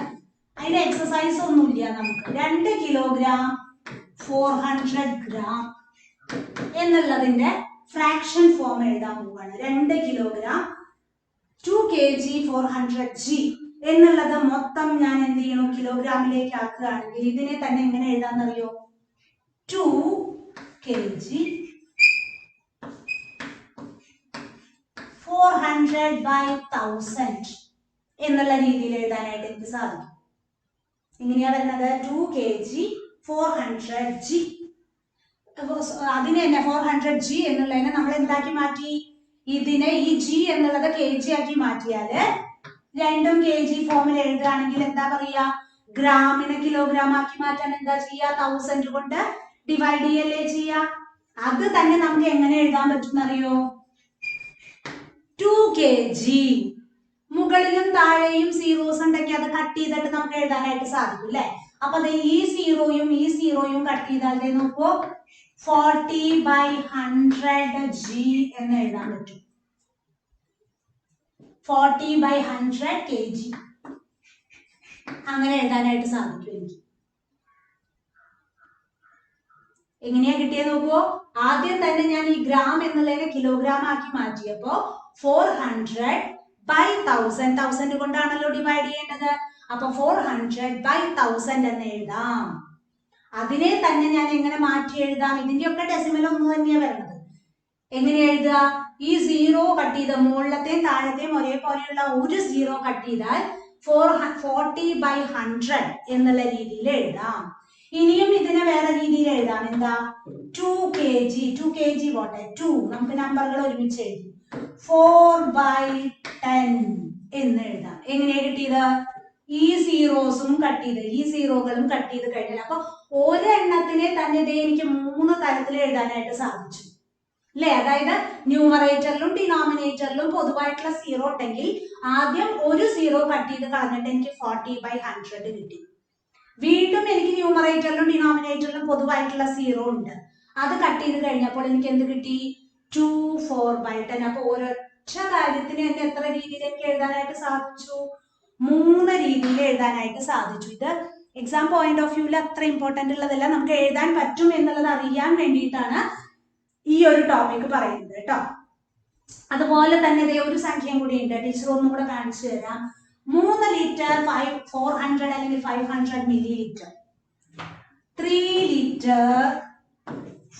അതിന്റെ എക്സസൈസ് ഒന്നുമില്ല. നമുക്ക് 2 കിലോഗ്രാം 400 ഗ്രാം എന്നുള്ളതിന്റെ ഫ്രാക്ഷൻ ഫോം എഴുതാൻ പോവുകയാണ്. 2 കിലോഗ്രാം 2 kg 400 g എന്നുള്ളത് മൊത്തം ഞാൻ എന്ത് ചെയ്യണം? കിലോഗ്രാമിലേക്ക് ആക്കുകയാണെങ്കിൽ ഇതിനെ തന്നെ എങ്ങനെ എഴുതാന്നറിയോ? 2 kg 400/1000 എന്നുള്ള രീതിയിൽ എഴുതാനായിട്ട് എനിക്ക് സാധിക്കും. എങ്ങനെയാ വരുന്നത്? 2 kg 400 g. അതിനെ തന്നെ 400 g എന്നുള്ളതിനെ നമ്മൾ എന്താക്കി മാറ്റി? ഇതിനെ ഈ g എന്നുള്ളത് kg ആക്കി മാറ്റിയാല് രണ്ടും kg ഫോമിൽ എഴുതുകയാണെങ്കിൽ എന്താ പറയാ? ഗ്രാമിനെ കിലോഗ്രാം ആക്കി മാറ്റാൻ എന്താ ചെയ്യാ? 1000 കൊണ്ട് ഡിവൈഡ് ചെയ്യല്ലേ ചെയ്യാ. അത് തന്നെ നമുക്ക് എങ്ങനെ എഴുതാൻ പറ്റുന്നറിയോ? 2 kg മുകളിലും താഴെയും സീറോസ് ഉണ്ടെങ്കിൽ അത് കട്ട് ചെയ്തിട്ട് നമുക്ക് എഴുതാനായിട്ട് സാധിക്കും അല്ലെ? അപ്പൊ അത് ഈ സീറോയും കട്ട് ചെയ്താൽ നോക്കൂ 40/100 g എന്ന് എഴുതാൻ പറ്റും. 40/100 kg അങ്ങനെ എഴുതാനായിട്ട് സാധിക്കും എനിക്ക്. എങ്ങനെയാ കിട്ടിയത് നോക്കൂ. ആദ്യം തന്നെ ഞാൻ ഈ ഗ്രാം എന്നുള്ളതിനെ കിലോഗ്രാം ആക്കി മാറ്റിയപ്പോ 400/1000, 1000 കൊണ്ടാണല്ലോ ഡിവൈഡ് ചെയ്യേണ്ടത്. അപ്പൊ 400/1000 എന്ന് എഴുതാം. അതിനെ തന്നെ ഞാൻ എങ്ങനെ മാറ്റി എഴുതാം? ഇതിന്റെ ഒക്കെ ഡെസിമൽ ഒന്ന് തന്നെയാ വരുന്നത്. എങ്ങനെ എഴുതുക? ഈ സീറോ കട്ട് ചെയ്ത മുകളിലത്തെയും താഴത്തെയും ഒരേപോലെയുള്ള ഒരു സീറോ കട്ട് ചെയ്താൽ 40/100 എന്നുള്ള രീതിയിൽ എഴുതാം. ഇനിയും ഇതിനെ വേറെ രീതിയിൽ എഴുതാം. എന്താ? 2 kg 2 kg പോട്ടെ, 2 നമുക്ക് നമ്പറുകൾ ഒരുമിച്ച് എഴുതി 4/10 എന്ന് എഴുതാം. എങ്ങനെയാ കിട്ടിയത്? ഈ സീറോസും കട്ട് ചെയ്ത് ഈ സീറോകളും കട്ട് ചെയ്ത് കഴിഞ്ഞാൽ അപ്പൊ ഒരെണ്ണത്തിനെ തന്നെ എനിക്ക് 3 തരത്തിൽ എഴുതാനായിട്ട് സാധിച്ചു അല്ലെ? അതായത് ന്യൂമറേറ്ററിലും ഡിനോമിനേറ്ററിലും പൊതുവായിട്ടുള്ള സീറോ ഉണ്ടെങ്കിൽ ആദ്യം ഒരു സീറോ കട്ട് ചെയ്ത് കളഞ്ഞിട്ട് എനിക്ക് 40/100 കിട്ടി. വീണ്ടും എനിക്ക് ന്യൂമറേറ്ററിലും ഡിനോമിനേറ്ററിലും പൊതുവായിട്ടുള്ള സീറോ ഉണ്ട്, അത് കട്ട് ചെയ്ത് കഴിഞ്ഞപ്പോൾ എനിക്ക് എന്ത് കിട്ടി? 2 4/10. അപ്പൊ ഒരൊറ്റ കാര്യത്തിന് എന്നെ എത്ര രീതിയിൽ എനിക്ക് എഴുതാനായിട്ട് സാധിച്ചു? 3 രീതിയിൽ എഴുതാനായിട്ട് സാധിച്ചു. ഇത് എക്സാം പോയിന്റ് ഓഫ് വ്യൂവിൽ അത്ര ഇമ്പോർട്ടന്റ് ഉള്ളതല്ല, നമുക്ക് എഴുതാൻ പറ്റും എന്നുള്ളത് അറിയാൻ വേണ്ടിയിട്ടാണ് ഈ ഒരു ടോപ്പിക് പറയുന്നത് കേട്ടോ. അതുപോലെ തന്നെ ഇതേ ഒരു സംഖ്യയും കൂടി ഉണ്ട്, ടീച്ചർ ഒന്നും കൂടെ കാണിച്ചു തരാം. 3 ലിറ്റർ 400 അല്ലെങ്കിൽ 500 milli litre, 3 litre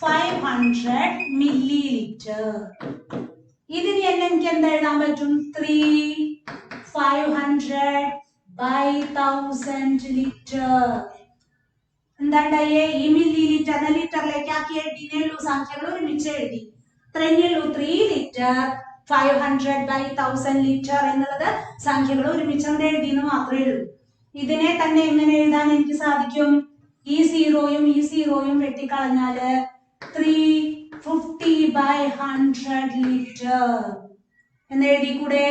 500 milli litre. ഇതിന് തന്നെ എനിക്ക് എന്താ എഴുതാൻ പറ്റും? 3/500/1000 ലിറ്റർ. എന്താണ്ടായേ? ഈ മില്ലി ലിറ്ററിനെ ലിറ്ററിലേക്ക് ആക്കി എഴുതിയേ ഉള്ളൂ, സംഖ്യകൾ ഒരുമിച്ച് എഴുതി. ഇത്രയേ ഉള്ളൂ. 3 ലിറ്റർ 500/1000 ലിറ്റർ എന്നുള്ളത് സംഖ്യകൾ ഒരുമിച്ച് അവിടെ എഴുതിയെന്ന് മാത്രമേ ഉള്ളൂ. ഇതിനെ തന്നെ എങ്ങനെ എഴുതാൻ എനിക്ക് സാധിക്കും? ഈ സീറോയും വെട്ടിക്കളഞ്ഞാല് 350/100 ലിറ്റർ എന്ന് എഴുതിക്കൂടെ?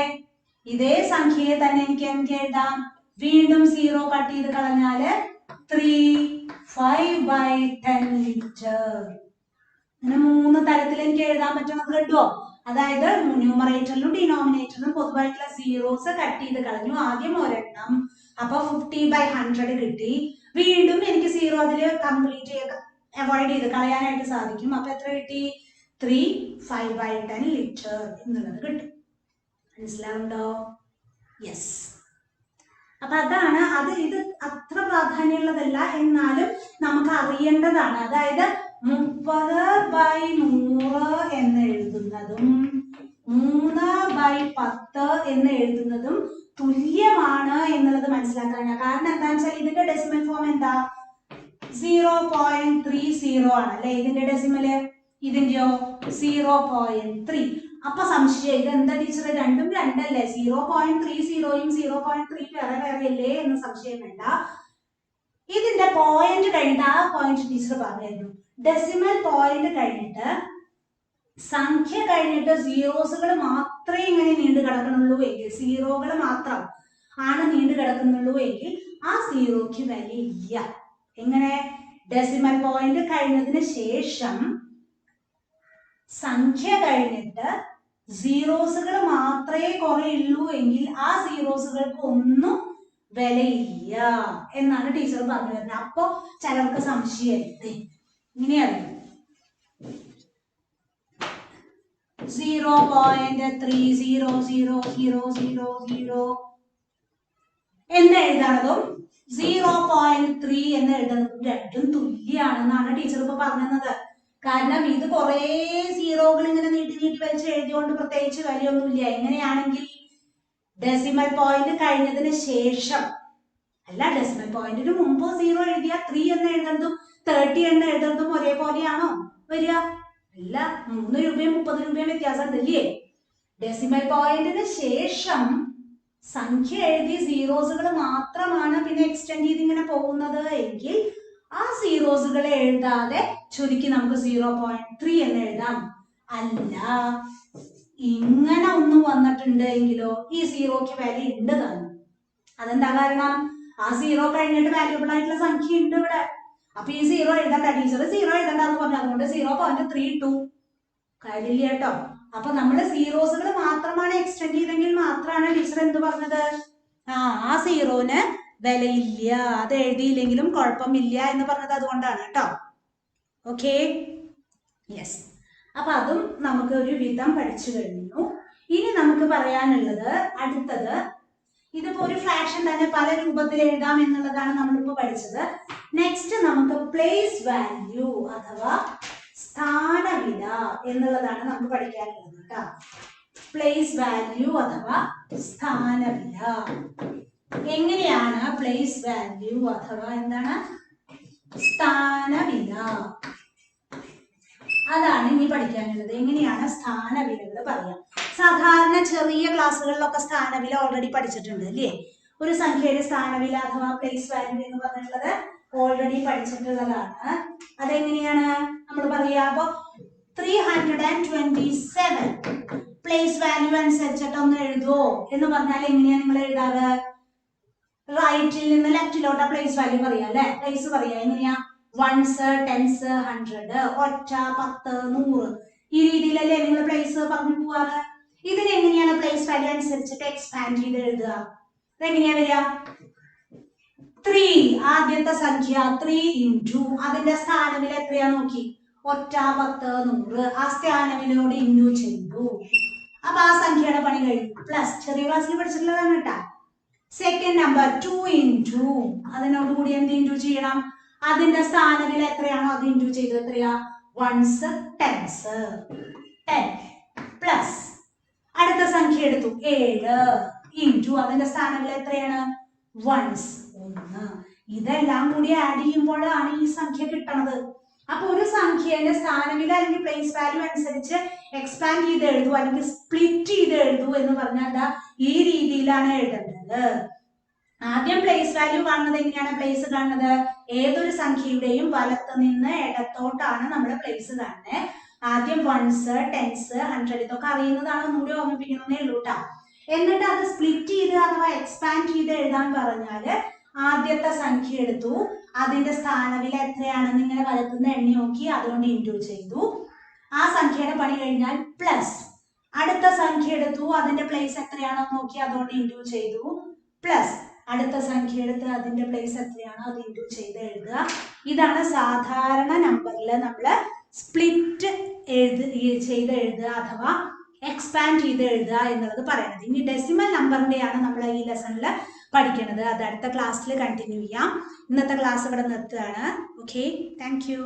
ഇതേ സംഖ്യയെ തന്നെ എനിക്ക് എന്ത് എഴുതാം? വീണ്ടും സീറോ കട്ട് ചെയ്ത് കളഞ്ഞാല് 3/5/10 ലിറ്റർ. അങ്ങനെ 3 തരത്തിൽ എനിക്ക് എഴുതാൻ പറ്റുന്നത് കേട്ടോ. അതായത് ന്യൂമറേറ്ററിലും ഡിനോമിനേറ്ററിലും പൊതുവായിട്ടുള്ള സീറോസ് കട്ട് ചെയ്ത് കളഞ്ഞു. ആദ്യം ഒരെണ്ണം, അപ്പൊ 50/100 കിട്ടി. വീണ്ടും എനിക്ക് സീറോ അതിൽ കംപ്ലീറ്റ് അവോയ്ഡ് ചെയ്ത് കളയാനായിട്ട് സാധിക്കും. അപ്പൊ എത്ര കിട്ടി? 3 5/10 ലിറ്റർ എന്നുള്ളത് കിട്ടും. മനസ്സിലാവുണ്ടോ? യെസ്. അപ്പൊ അതാണ് അത്. ഇത് അത്ര പ്രാധാന്യമുള്ളതല്ല, എന്നാലും നമുക്ക് അറിയേണ്ടതാണ്. അതായത് 30/100 എന്ന് എഴുതുന്നതും 3/10 എന്ന് എഴുതുന്നതും തുല്യമാണ് എന്നുള്ളത് മനസ്സിലാക്കാനാണ്. കാരണം എന്താണെന്ന് വെച്ചാൽ ഇതിന്റെ ഡെസിമൽ ഫോം എന്താ? 0.30 ആണ് അല്ലെ ഇതിന്റെ ഡെസിമല്. ഇതിന്റെയോ 0.3. അപ്പൊ സംശയം, ഇതെന്താ ടീച്ചർ രണ്ടും രണ്ടല്ലേ? 0.30യും 0.3 വേറെ വേറെ അല്ലേ എന്ന് സംശയം വേണ്ട. ഇതിന്റെ പോയിന്റ് കഴിഞ്ഞിട്ട് ആ പോയിന്റ് ടീച്ചർ പറഞ്ഞിരുന്നു. ഡെസിമൽ പോയിന്റ് കഴിഞ്ഞിട്ട് സംഖ്യ കഴിഞ്ഞിട്ട് സീറോസുകൾ മാത്രമേ ഇങ്ങനെ നീണ്ടു കിടക്കുന്നുള്ളൂ എങ്കിൽ, സീറോകൾ മാത്രം ആണ് നീണ്ടു കിടക്കുന്നുള്ളൂ എങ്കിൽ ആ സീറോയ്ക്ക് വാല്യൂ ഇല്ല. എങ്ങനെ? ഡെസിമൽ പോയിന്റ് കഴിഞ്ഞതിന് ശേഷം സംഖ്യ കഴിഞ്ഞിട്ട് സീറോസുകൾ മാത്രമേ കുറയുള്ളൂ എങ്കിൽ ആ സീറോസുകൾക്ക് ഒന്നും വിലയില്ല എന്നാണ് ടീച്ചർ പറഞ്ഞു വരുന്നത്. അപ്പൊ ചിലർക്ക് സംശയമായിട്ട് ഇങ്ങനെയാണ് 0.300000 എന്ന് എഴുതാണതും 0.3 എന്ന് എഴുതുന്നതും രണ്ടും തുല്യാണെന്നാണ് ടീച്ചർ ഇപ്പൊ പറഞ്ഞത്. കാരണം ഇത് കുറെ സീറോകൾ ഇങ്ങനെ നീട്ടി നീട്ടി വലിച്ച് എഴുതിയോണ്ട് പ്രത്യേകിച്ച് വിലയൊന്നുമില്ല. എങ്ങനെയാണെങ്കിൽ ഡെസിമൽ പോയിന്റ് കഴിഞ്ഞതിന് ശേഷം അല്ല, ഡെസിമൽ പോയിന്റിന് മുമ്പ് സീറോ എഴുതിയ 3 എന്ന് എഴുതുന്നതും 30 എന്ന് എഴുതുന്നതും ഒരേപോലെയാണോ വരിക? അല്ല, 3 രൂപയും 30 രൂപയും വ്യത്യാസം ഉണ്ടല്ലേ? ഡെസിമൽ പോയിന്റിന് ശേഷം സംഖ്യ എഴുതി സീറോസുകൾ മാത്രമാണ് പിന്നെ എക്സ്റ്റെൻഡ് ചെയ്ത് ഇങ്ങനെ പോകുന്നത് എങ്കിൽ ആ സീറോസുകളെ എഴുതാതെ ചുരുക്കി നമുക്ക് 0.3 എന്ന് എഴുതാം. അല്ല, ഇങ്ങനെ ഒന്നും വന്നിട്ടുണ്ട് എങ്കിലോ ഈ സീറോയ്ക്ക് വാല്യൂ ഉണ്ട് തന്നെ. അതെന്താ കാരണം? ആ സീറോ കഴിഞ്ഞിട്ട് വാല്യൂബിൾ ആയിട്ടുള്ള സംഖ്യ ഉണ്ട് ഇവിടെ. അപ്പൊ ഈ സീറോ എഴുതണ്ട, ടീച്ചർ സീറോ എഴുതണ്ടെന്ന് പറഞ്ഞു. അതുകൊണ്ട് 0.32 കാര്യമില്ല കേട്ടോ. അപ്പൊ നമ്മള് സീറോസുകൾ മാത്രമാണ് എക്സ്റ്റെൻഡ് ചെയ്തെങ്കിൽ മാത്രമാണ് ടീച്ചർ എന്ത് പറഞ്ഞത്? ആ സീറോന് വിലയില്ല, അത് എഴുതിയില്ലെങ്കിലും കുഴപ്പമില്ല എന്ന് പറഞ്ഞത് അതുകൊണ്ടാണ് കേട്ടോ. Okay, yes. അപ്പൊ അതും നമുക്ക് ഒരു വിധം പഠിച്ചു കഴിഞ്ഞു. ഇനി നമുക്ക് പറയാനുള്ളത് അടുത്തത്, ഇതിപ്പോ ഒരു ഫ്രാക്ഷൻ തന്നെ പല രൂപത്തിൽ എഴുതാം എന്നുള്ളതാണ് നമ്മളിപ്പോ പഠിച്ചത്. നെക്സ്റ്റ് നമുക്ക് പ്ലേസ് വാല്യൂ അഥവാ സ്ഥാനവില എന്നുള്ളതാണ് നമുക്ക് പഠിക്കാനുള്ളത് കേട്ടോ. പ്ലേസ് വാല്യൂ അഥവാ സ്ഥാനവില. എങ്ങനെയാണ് പ്ലേസ് വാല്യൂ അഥവാ എന്താണ് സ്ഥാനവില, അതാണ് ഇനി പഠിക്കാനുള്ളത്. എങ്ങനെയാണ് സ്ഥാനവിലകൾ പറയാം. സാധാരണ ചെറിയ ക്ലാസ്സുകളിലൊക്കെ സ്ഥാനവില ഓൾറെഡി പഠിച്ചിട്ടുണ്ട് അല്ലേ? ഒരു സംഖ്യയുടെ സ്ഥാനവില അഥവാ പ്ലേസ് വാല്യൂ എന്ന് പറഞ്ഞിട്ടുള്ളത് ഓൾറെഡി പഠിച്ചിട്ടുള്ളതാണ്. അതെങ്ങനെയാണ് നമ്മൾ പറയാ? അപ്പൊ 327 പ്ലേസ് വാല്യൂ അനുസരിച്ചിട്ട് ഒന്ന് എഴുതുവോ എന്ന് പറഞ്ഞാൽ എങ്ങനെയാണ് നിങ്ങൾ എഴുതാറ്? റൈറ്റിൽ നിന്ന് ലെഫ്റ്റിലോട്ടാ പ്ലേസ് വാല്യൂ പറയാ അല്ലെ? പ്ലേസ് പറയാ എങ്ങനെയാ? 1s 10s 100 ഒറ്റ 10 100 ഈ രീതിയിലല്ലേ നിങ്ങൾ പ്ലേസ് പറഞ്ഞു പോവാറ്. ഇതിനെങ്ങനെയാണ് പ്ലേസ് വാല്യൂ അനുസരിച്ചിട്ട് എക്സ്പാൻഡ് ചെയ്ത് എഴുതുക? അതെങ്ങനെയാ വരിക? 3 ആദ്യത്തെ സംഖ്യ 3 ഇൻറ്റു അതിന്റെ സ്ഥാനവില എത്രയാ നോക്കി? ഒറ്റ 10 100 ആ സ്ഥാനവിലയോട് ഇൻറ്റു ചെയ്തു. അപ്പൊ ആ സംഖ്യയുടെ പണി കഴിഞ്ഞു. പ്ലസ് ചെറിയ ക്ലാസ്സിൽ പഠിച്ചിട്ടുള്ളതാണ് കേട്ടാ. സെക്കൻഡ് നമ്പർ 2 ഇൻറ്റു അതിനോട് കൂടി എന്ത് ഇൻറ്റു ചെയ്യണം? അതിന്റെ സ്ഥാനവില എത്രയാണോ അത് ഇൻറ്റു ചെയ്തു. എത്രയാ? 1s 10s 10 പ്ലസ് അടുത്ത സംഖ്യ എടുത്തു 7 ഇൻറ്റു അതിന്റെ സ്ഥാനവില എത്രയാണ്? 1s 1. ഇതെല്ലാം കൂടി ആഡ് ചെയ്യുമ്പോഴാണ് ഈ സംഖ്യ കിട്ടണത്. അപ്പൊ ഒരു സംഖ്യയുടെ സ്ഥാനവില അല്ലെങ്കിൽ പ്ലേസ് വാല്യൂ അനുസരിച്ച് എക്സ്പാൻഡ് ചെയ്ത് എഴുതൂ അല്ലെങ്കിൽ സ്പ്ലിറ്റ് ചെയ്ത് എഴുതൂ എന്ന് പറഞ്ഞാൽ ഈ രീതിയിലാണ് എഴുതേണ്ടത്. ആദ്യം പ്ലേസ് വാല്യൂ കാണുന്നത് എങ്ങനെയാണ്? പ്ലേസ് കാണുന്നത് ഏതൊരു സംഖ്യയുടെയും വലത്ത് നിന്ന് ഇടത്തോട്ടാണ് നമ്മൾ പ്ലേസ് കാണുന്നത്. ആദ്യം 1s 10s 100 ഇതൊക്കെ അറിയുന്നതാണ്, ഒന്നുകൂടി ഓർമ്മിപ്പിക്കണമെന്നേ ഉള്ളൂ കേട്ടോ. എന്നിട്ട് അത് സ്പ്ലിറ്റ് ചെയ്ത് അഥവാ എക്സ്പാൻഡ് ചെയ്ത് എഴുതാൻ പറഞ്ഞാല് ആദ്യത്തെ സംഖ്യ എടുത്തു, അതിന്റെ സ്ഥാനവില എത്രയാണെന്ന് ഇങ്ങനെ വലത്തുനിന്ന് എണ്ണി നോക്കി അതുകൊണ്ട് ഇൻറ്റു ചെയ്തു. ആ സംഖ്യയുടെ പണി കഴിഞ്ഞാൽ പ്ലസ് അടുത്ത സംഖ്യ എടുത്തു, അതിന്റെ പ്ലേസ് എത്രയാണോ നോക്കി അതുകൊണ്ട് ഇൻറ്റു ചെയ്തു, പ്ലസ് അടുത്ത സംഖ്യ എടുത്ത് അതിന്റെ പ്ലേസ് എത്രയാണോ അത് ഇൻറ്റു ചെയ്ത് എഴുതുക. ഇതാണ് സാധാരണ നമ്പറിൽ നമ്മൾ സ്പ്ലിറ്റ് ചെയ്ത് എഴുതുക അഥവാ എക്സ്പാൻഡ് ചെയ്ത് എഴുതുക എന്നുള്ളത് പറയുന്നത്. ഇനി ഡെസിമൽ നമ്പറിന്റെയാണ് നമ്മൾ ഈ ലെസണിൽ പഠിക്കുന്നത്. അത് അടുത്ത ക്ലാസ്സിൽ കണ്ടിന്യൂ ചെയ്യാം. ഇന്നത്തെ ക്ലാസ് ഇവിടെ നിർത്തുകയാണ്. Okay, thank you.